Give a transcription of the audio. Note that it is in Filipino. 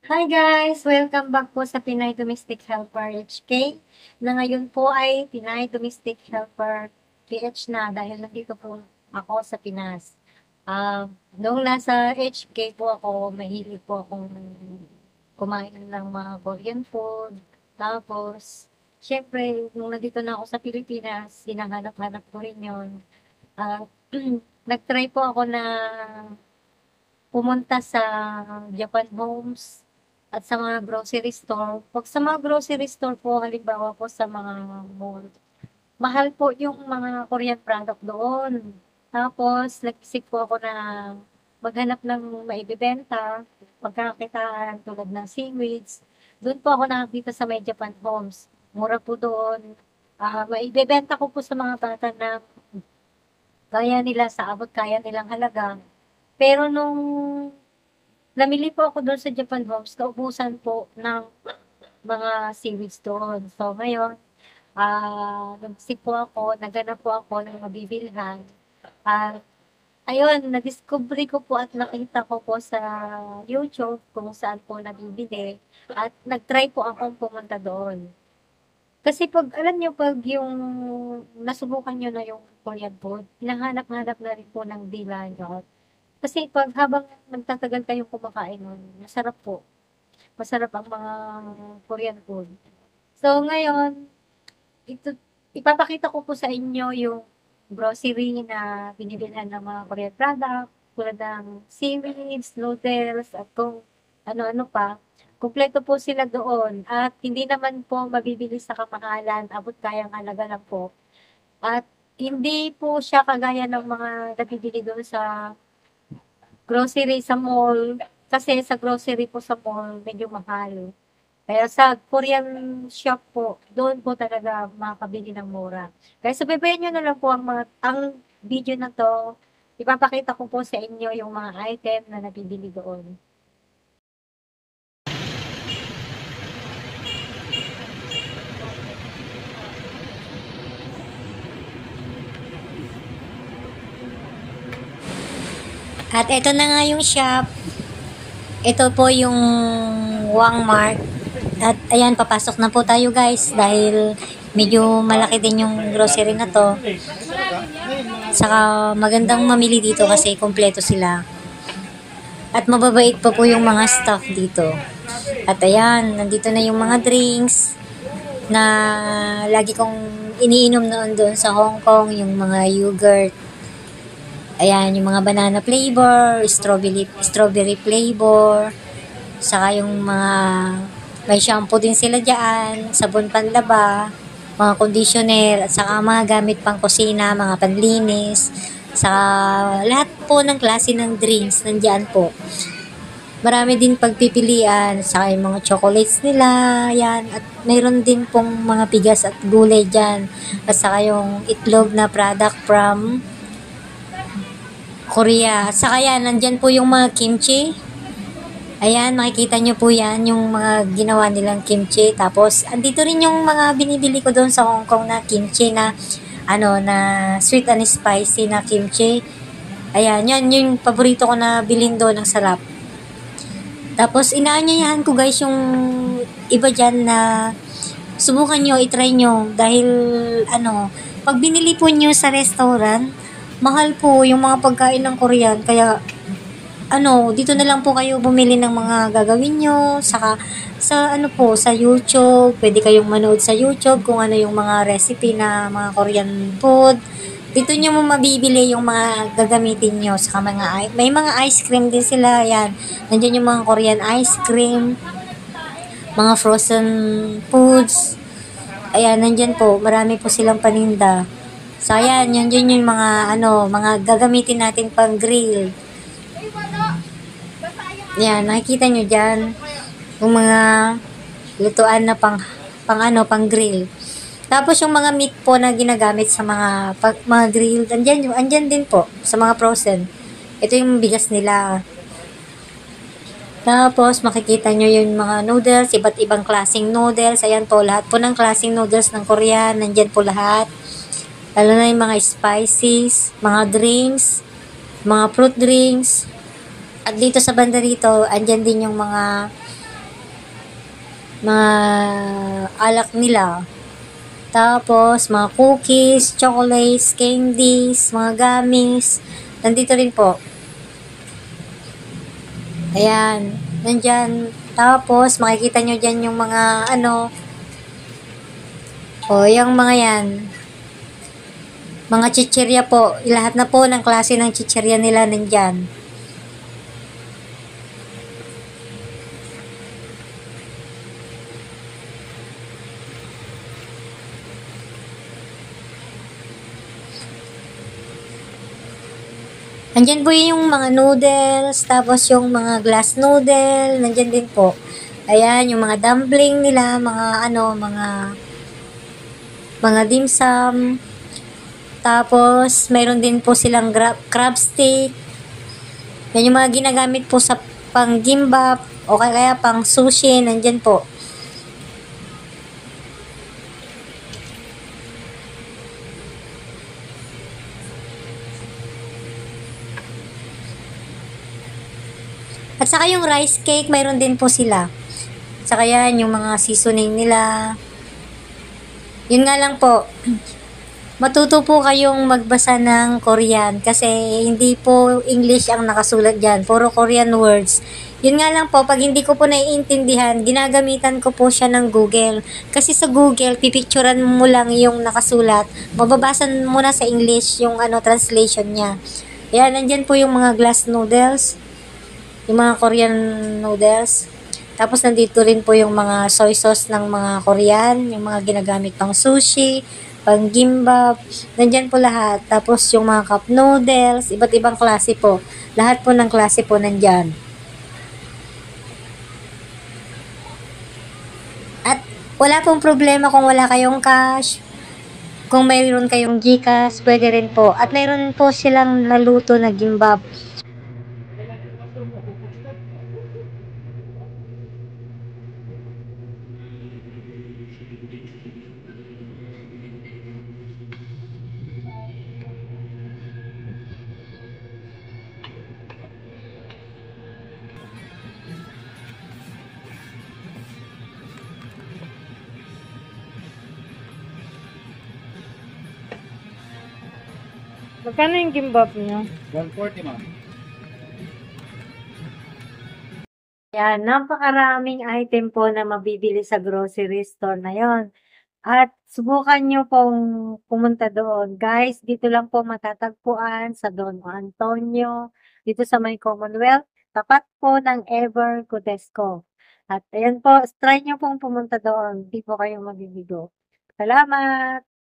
Hi guys! Welcome back po sa Pinay Domestic Helper HK na ngayon po ay Pinay Domestic Helper PH na dahil nandito po ako sa Pinas. Noong nasa HK po ako, mahilig po akong kumain ng mga Korean food. Tapos, syempre, nung nandito na ako sa Pilipinas, hinahanap-hanap ko rin yun. Ah, nag-try po ako na pumunta sa Japan Homes at sa mga grocery store. Pag sa mga grocery store po, halimbawa po sa mga mall, mahal po yung mga Korean product doon. Tapos, nag-isip po ako na maghanap ng maibibenta, pagkakakitaan tulad ng seaweeds. Doon po ako nakakita sa may Japan Homes. Mura po doon. Maibibenta ko po sa mga bata na kaya nila sa abot kaya nilang halaga. Pero nung namili po ako doon sa Japan Homes, naubusan po ng mga seaweeds doon. So, ngayon, nag-isip po ako, naghanap po ako ng mabibilhan. At, ayun, na-discover ko po at nakita ko po sa YouTube kung saan po nabibili. At nag-try po akong pumunta doon. Kasi pag, alam nyo, pag yung nasubukan nyo na yung Korean food, hinahanap-hanap na rin po ng dila nyo. Kasi pag habang nagtatagal kayong kumakain nun, masarap po. Masarap ang mga Korean food. So, ngayon, ipapakita ko po sa inyo yung grocery na binibilhan ng mga Korean product, tulad ng seaweeds, noodles, at kung ano-ano pa. Kumpleto po sila doon at hindi naman po mabibili sa kamahalan, abot kayang halaga lang po. At hindi po siya kagaya ng mga nabibili doon sa grocery sa mall. Kasi sa grocery po sa mall, medyo mahal. Kaya sa Korean shop po, doon po talaga makakabili ng mura. Kaya sabihin nyo na lang po ang video na to, ipapakita ko po sa inyo yung mga item na nabibili doon. At ito na nga yung shop. Ito po yung Walmart. At ayan, papasok na po tayo guys dahil medyo malaki din yung grocery na to. Saka magandang mamili dito kasi kompleto sila. At mababait pa po yung mga staff dito. At ayan, nandito na yung mga drinks na lagi kong iniinom noon doon sa Hong Kong, yung mga yogurt. Ayan, yung mga banana flavor, strawberry flavor, saka yung mga, may shampoo din sila dyan, sabon panlaba, mga conditioner, at saka mga gamit pang kusina, mga panlinis, saka lahat po ng klase ng drinks, nandyan po. Marami din pagpipilian, saka yung mga chocolates nila, yan, at mayroon din pong mga bigas at gulay dyan, at saka yung itlog na product from Korea. Saka yan, nandyan po yung mga kimchi. Ayan, makikita nyo po yan, yung mga ginawa nilang kimchi. Tapos, andito rin yung mga binibili ko doon sa Hong Kong na kimchi na, na sweet and spicy na kimchi. Ayan, yan yung paborito ko na bilhin doon, ang sarap. Tapos, inaanyayahan ko guys yung iba dyan na subukan nyo, itry nyo. Dahil, pag binili po nyo sa restaurant, mahal po yung mga pagkain ng Korean. Kaya, dito na lang po kayo bumili ng mga gagawin nyo. Saka, sa YouTube, pwede kayong manood sa YouTube kung ano yung mga recipe na mga Korean food. Dito nyo mo mabibili yung mga gagamitin nyo. Saka may mga ice cream din sila. Yan. Nandiyan yung mga Korean ice cream, mga frozen foods. Ayan, nandyan po. Marami po silang paninda. So, ayan, yun yung mga, mga gagamitin natin pang grill. Ayan, nakikita nyo dyan, yung mga lutuan na pang grill. Tapos, yung mga meat po na ginagamit sa mga grill, andyan din po, sa mga frozen. Ito yung bigas nila. Tapos, makikita nyo yung mga noodles, iba't ibang klaseng noodles. Ayan po, lahat po ng klaseng noodles ng Korean, nandyan po lahat. Lalo na yung mga spices, mga drinks, mga fruit drinks. At dito sa banda rito, andyan din yung mga mga alak nila. Tapos, mga cookies, chocolates, candies, mga gummies. Nandito rin po. Ayan. Nandyan. Tapos, makikita nyo dyan yung mga yung mga yan. Mga chichirya po. Lahat na po ng klase ng chichirya nila nandyan. Nandyan po yung mga noodles, tapos yung mga glass noodle, nandyan din po. Ayan, yung mga dumpling nila, mga dim sum. Tapos, mayroon din po silang crab stick. Yan yung mga ginagamit po sa pang gimbap o kaya pang sushi, nandyan po. At saka yung rice cake, mayroon din po sila. At saka yan, yung mga seasoning nila. Yun nga lang po, matuto po kayong magbasa ng Korean kasi hindi po English ang nakasulat dyan. Puro Korean words. Yun nga lang po, pag hindi ko po naiintindihan, ginagamitan ko po siya ng Google. Kasi sa Google, pipicturan mo lang yung nakasulat. Mababasa mo na sa English yung translation niya. Yan, nandyan po yung mga glass noodles. Yung mga Korean noodles. Tapos nandito rin po yung mga soy sauce ng mga Korean, yung mga ginagamit pang sushi, pang gimbap, nandyan po lahat. Tapos yung mga cup noodles, iba't ibang klase po. Lahat po ng klase po nandyan. At wala pong problema kung wala kayong cash. Kung mayroon kayong GCash, pwede rin po. At mayroon po silang naluto na gimbap. Magkano yung gimbap niyo? 140, ma'am. Yan, napakaraming item po na mabibili sa grocery store na yon. At subukan nyo pong pumunta doon. Guys, dito lang po matatagpuan sa Don Antonio, dito sa may Commonwealth, tapat po ng Ever Cotesco. At ayan po, try nyo pong pumunta doon. Hindi po kayo mabibigo. Salamat!